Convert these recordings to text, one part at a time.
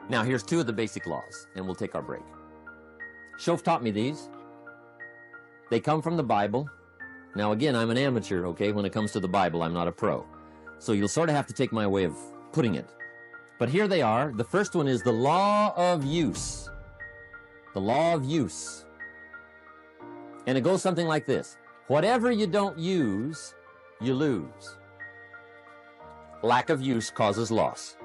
Now, here's two of the basic laws, and we'll take our break. Shof taught me these. They come from the Bible. Now, again, I'm an amateur, okay? When it comes to the Bible, I'm not a pro. So you'll sort of have to take my way of putting it. But here they are. The first one is the law of use. The law of use. And it goes something like this. Whatever you don't use, you lose. Lack of use causes loss.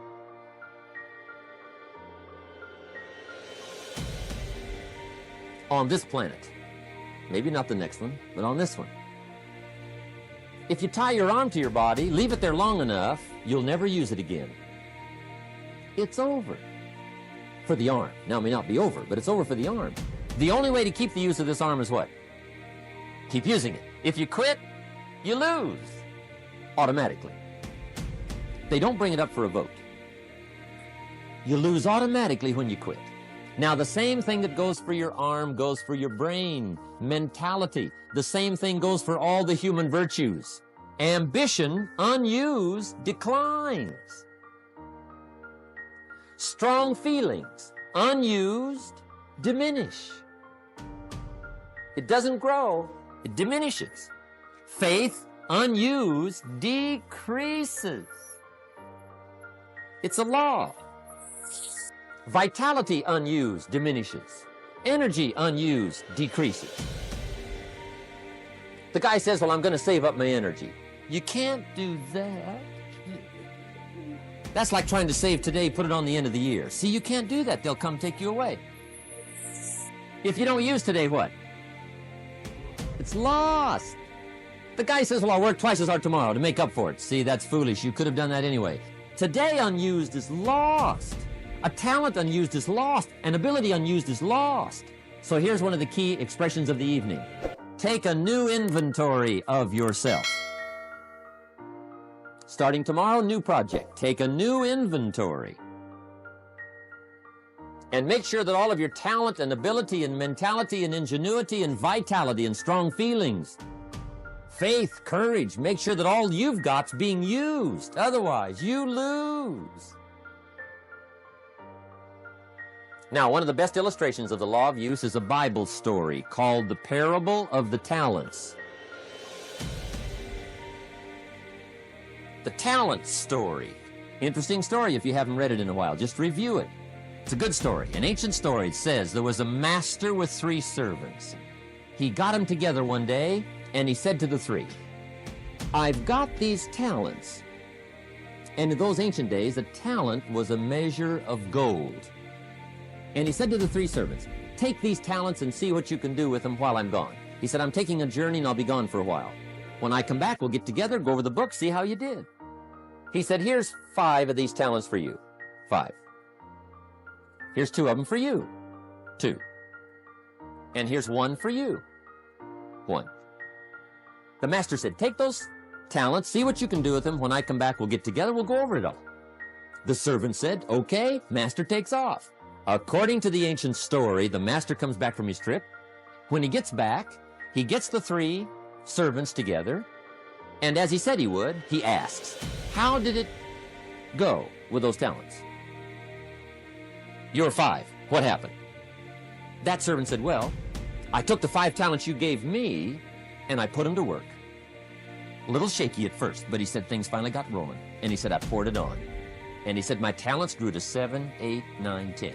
On this planet, maybe not the next one, but on this one. If you tie your arm to your body, leave it there long enough, you'll never use it again. It's over for the arm. Now, it may not be over, but it's over for the arm. The only way to keep the use of this arm is what? Keep using it. If you quit, you lose automatically. They don't bring it up for a vote. You lose automatically when you quit. Now, the same thing that goes for your arm goes for your brain, mentality. The same thing goes for all the human virtues. Ambition, unused, declines. Strong feelings, unused, diminish. It doesn't grow, it diminishes. Faith, unused, decreases. It's a law. Vitality, unused, diminishes. Energy, unused, decreases. The guy says, well, I'm going to save up my energy. You can't do that. That's like trying to save today, put it on the end of the year. See, you can't do that. They'll come take you away. If you don't use today, what? It's lost. The guy says, well, I'll work twice as hard tomorrow to make up for it. See, that's foolish. You could have done that anyway. Today unused is lost. A talent unused is lost. An ability unused is lost. So here's one of the key expressions of the evening. Take a new inventory of yourself. Starting tomorrow, new project. Take a new inventory. And make sure that all of your talent and ability and mentality and ingenuity and vitality and strong feelings, faith, courage, make sure that all you've got's being used. Otherwise, you lose. Now, one of the best illustrations of the law of use is a Bible story called the Parable of the Talents. The talent story. Interesting story if you haven't read it in a while. Just review it. It's a good story. An ancient story. It says there was a master with 3 servants. He got them together one day and he said to the 3, I've got these talents. And in those ancient days, a talent was a measure of gold. And he said to the 3 servants, take these talents and see what you can do with them while I'm gone. He said, I'm taking a journey and I'll be gone for a while. When I come back, we'll get together, go over the book, see how you did. He said, here's 5 of these talents for you. 5. Here's 2 of them for you. 2. And here's 1 for you. 1. The master said, take those talents, see what you can do with them. When I come back, we'll get together, we'll go over it all. The servant said, okay, master takes off. According to the ancient story, the master comes back from his trip. When he gets back, he gets the 3 servants together, and as he said he would, he asks, how did it go with those talents? You're 5. What happened? That servant said, well, I took the 5 talents you gave me, and I put them to work. A little shaky at first, but he said things finally got rolling, and he said, I poured it on. And he said, my talents grew to 7, 8, 9, 10.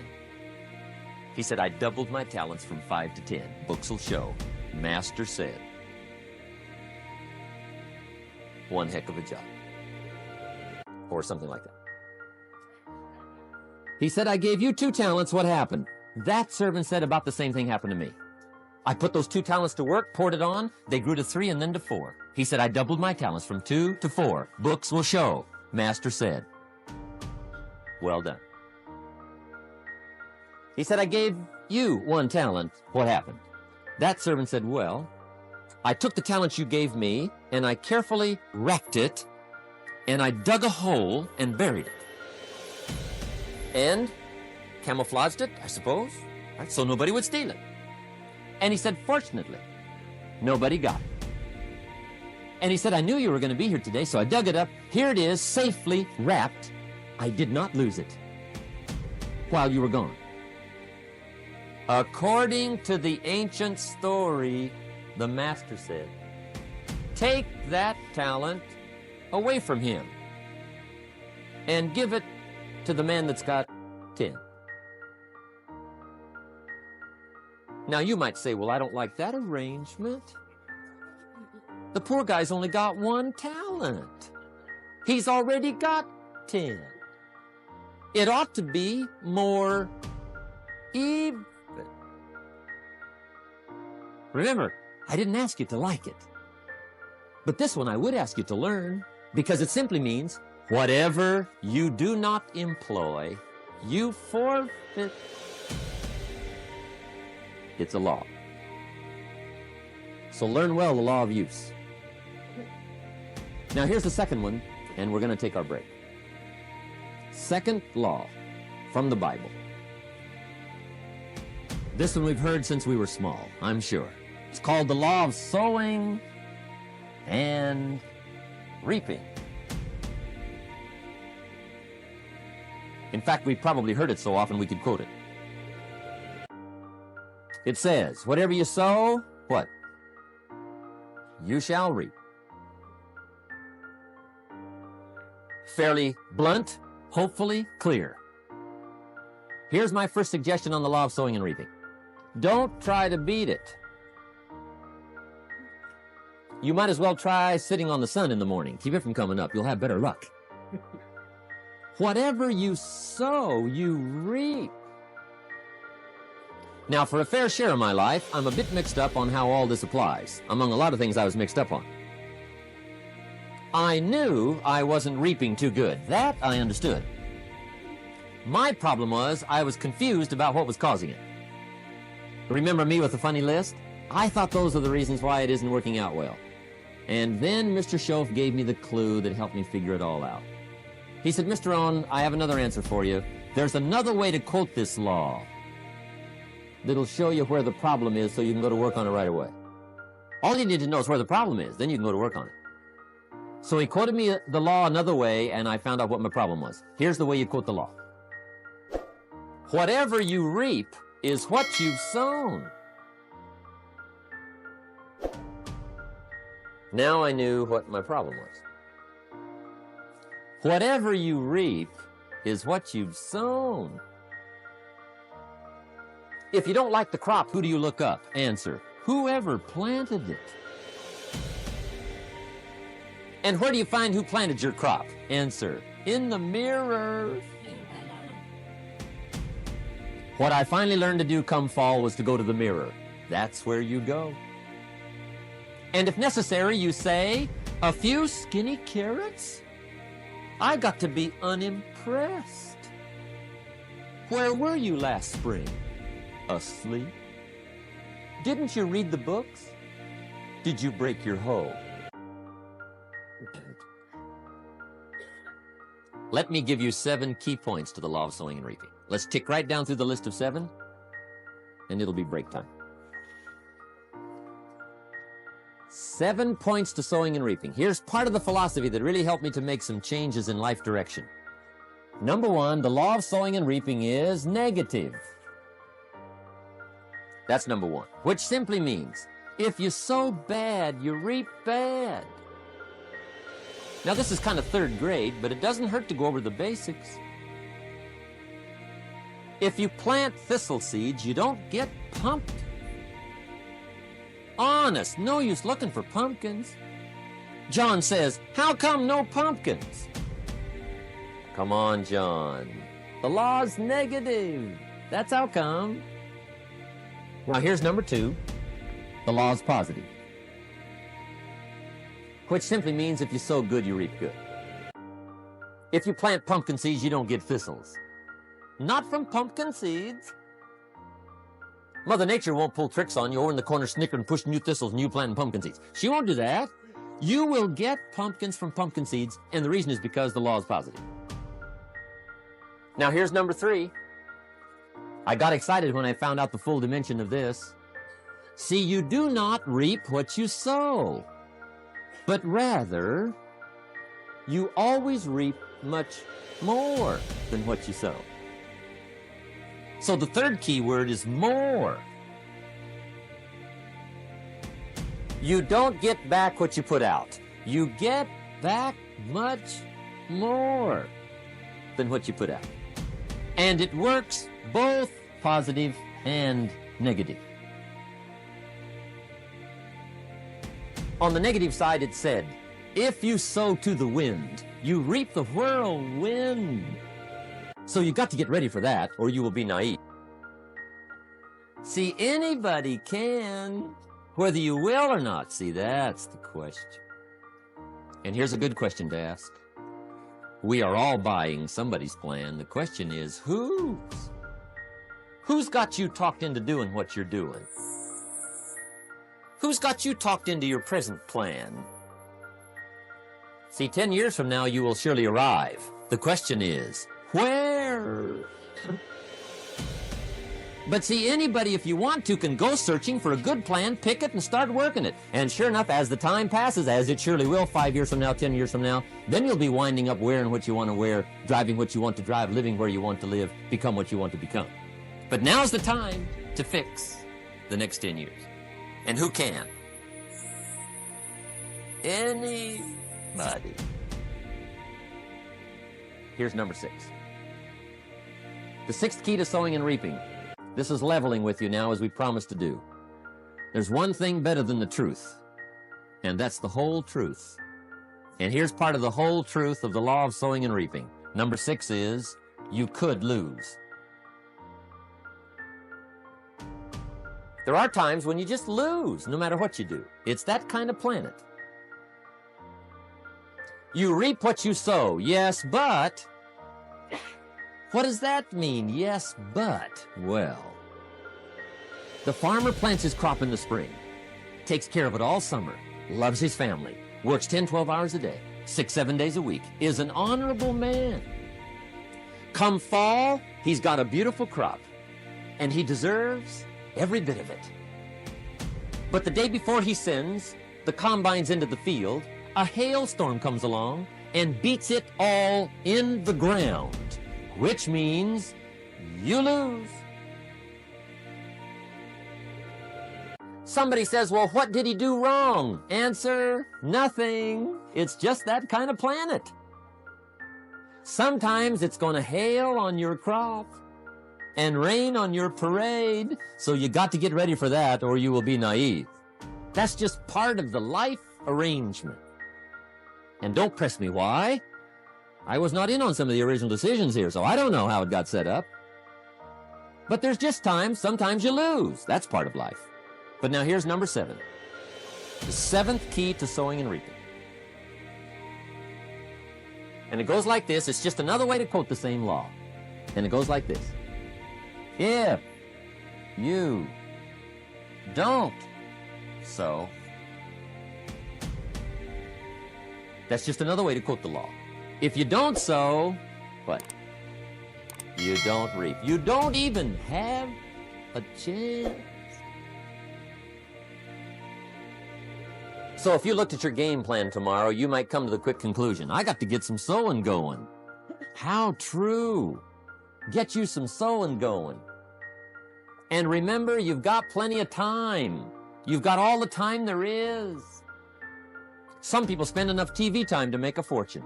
He said, I doubled my talents from 5 to 10. Books will show. Master said. One heck of a job. Or something like that. He said, I gave you 2 talents. What happened? That servant said about the same thing happened to me. I put those 2 talents to work, poured it on. They grew to 3 and then to 4. He said, I doubled my talents from 2 to 4. Books will show. Master said. Well done. He said, I gave you 1 talent. What happened? That servant said, well, I took the talents you gave me, and I carefully wrapped it, and I dug a hole and buried it. And camouflaged it, I suppose, right, so nobody would steal it. And he said, fortunately, nobody got it. And he said, I knew you were going to be here today, so I dug it up. Here it is, safely wrapped. I did not lose it. while you were gone. According to the ancient story, the master said, take that talent away from him and give it to the man that's got 10. Now you might say, well, I don't like that arrangement. The poor guy's only got 1 talent. He's already got 10. It ought to be more even. Remember, I didn't ask you to like it. But this one I would ask you to learn, because it simply means whatever you do not employ, you forfeit. It's a law. So learn well the law of use. Now here's the second one, and we're going to take our break. Second law from the Bible. This one we've heard since we were small, I'm sure. It's called the law of sowing and reaping. In fact, we've probably heard it so often we could quote it. It says, whatever you sow, what? You shall reap. Fairly blunt, hopefully clear. Here's my first suggestion on the law of sowing and reaping. Don't try to beat it. You might as well try sitting on the sun in the morning. Keep it from coming up. You'll have better luck. Whatever you sow, you reap. Now, for a fair share of my life, I'm a bit mixed up on how all this applies. Among a lot of things I was mixed up on. I knew I wasn't reaping too good. That I understood. My problem was I was confused about what was causing it. Remember me with the funny list? I thought those are the reasons why it isn't working out well. And then Mr. Schoaf gave me the clue that helped me figure it all out. He said, Mr. Rohn, I have another answer for you. There's another way to quote this law that'll show you where the problem is so you can go to work on it right away. All you need to know is where the problem is, then you can go to work on it. So he quoted me the law another way, and I found out what my problem was. Here's the way you quote the law. Whatever you reap is what you've sown. Now I knew what my problem was. Whatever you reap is what you've sown. If you don't like the crop, who do you look up? Answer, whoever planted it. And where do you find who planted your crop? Answer, in the mirror. What I finally learned to do come fall was to go to the mirror. That's where you go. And if necessary, you say, a few skinny carrots? I got to be unimpressed. Where were you last spring? Asleep? Didn't you read the books? Did you break your hoe? Let me give you 7 key points to the law of sowing and reaping. Let's tick right down through the list of 7, and it'll be break time. 7 points to sowing and reaping. Here's part of the philosophy that really helped me to make some changes in life direction. Number 1, the law of sowing and reaping is negative. That's number 1, which simply means if you sow bad, you reap bad. Now, this is kind of 3rd grade, but it doesn't hurt to go over the basics. If you plant thistle seeds, you don't get pumpkins. Honest, no use looking for pumpkins. John says, how come no pumpkins? Come on, John. The law's negative. That's how come. Now, here's number 2. The law's positive. Which simply means if you sow good, you reap good. If you plant pumpkin seeds, you don't get thistles. Not from pumpkin seeds. Mother Nature won't pull tricks on you over in the corner snickering, pushing new thistles and you planting pumpkin seeds. She won't do that. You will get pumpkins from pumpkin seeds, and the reason is because the law is positive. Now here's number 3. I got excited when I found out the full dimension of this. See, you do not reap what you sow, but rather, you always reap much more than what you sow. So the third key word is more. You don't get back what you put out. You get back much more than what you put out. And it works both positive and negative. On the negative side, it said, if you sow to the wind, you reap the whirlwind. So you got to get ready for that, or you will be naive. See, anybody can, whether you will or not. See, that's the question. And here's a good question to ask. We are all buying somebody's plan. The question is, whose? Who's got you talked into doing what you're doing? Who's got you talked into your present plan? See, 10 years from now, you will surely arrive. The question is, where? But see, anybody, if you want to, can go searching for a good plan, pick it, and start working it. And sure enough, as the time passes, as it surely will 5 years from now, 10 years from now, then you'll be winding up wearing what you want to wear, driving what you want to drive, living where you want to live, become what you want to become. But now's the time to fix the next 10 years. And who can? Anybody. Here's number 6. The 6th key to sowing and reaping. This is leveling with you now, as we promised to do. There's one thing better than the truth, and that's the whole truth. And here's part of the whole truth of the law of sowing and reaping. Number 6 is, you could lose. There are times when you just lose, no matter what you do. It's that kind of planet. You reap what you sow, yes, but... What does that mean, yes, but? Well, the farmer plants his crop in the spring, takes care of it all summer, loves his family, works 10, 12 hours a day, 6, 7 days a week, is an honorable man. Come fall, he's got a beautiful crop, and he deserves every bit of it. But the day before he sends the combines into the field, a hailstorm comes along and beats it all in the ground, which means you lose. Somebody says, well, what did he do wrong? Answer, nothing. It's just that kind of planet. Sometimes it's going to hail on your crop and rain on your parade, so you got to get ready for that or you will be naive. That's just part of the life arrangement. And don't press me why. I was not in on some of the original decisions here, so I don't know how it got set up. But there's just times, sometimes you lose. That's part of life. But now here's number 7. The 7th key to sowing and reaping. And it goes like this. It's just another way to quote the same law. And it goes like this. If you don't sow, that's just another way to quote the law. If you don't sow, what? You don't reap. You don't even have a chance. So if you looked at your game plan tomorrow, you might come to the quick conclusion, I got to get some sowing going. How true. Get you some sowing going. And remember, you've got plenty of time. You've got all the time there is. Some people spend enough TV time to make a fortune.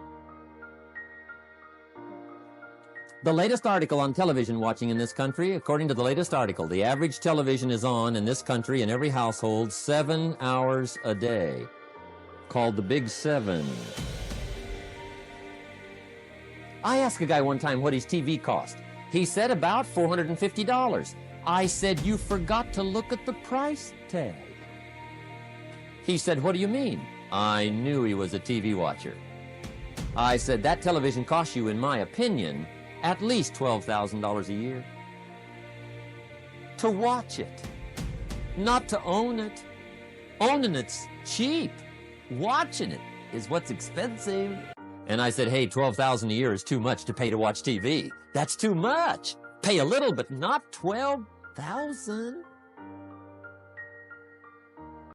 The latest article on television watching in this country, according to the latest article, the average television is on in this country in every household 7 hours a day, called the Big 7. I asked a guy one time what his TV cost. He said about $450. I said, you forgot to look at the price tag. He said, what do you mean? I knew he was a TV watcher. I said, that television costs you, in my opinion, at least $12,000 a year. To watch it, not to own it. Owning it's cheap. Watching it is what's expensive. And I said, hey, $12,000 a year is too much to pay to watch TV. That's too much. Pay a little, but not $12,000.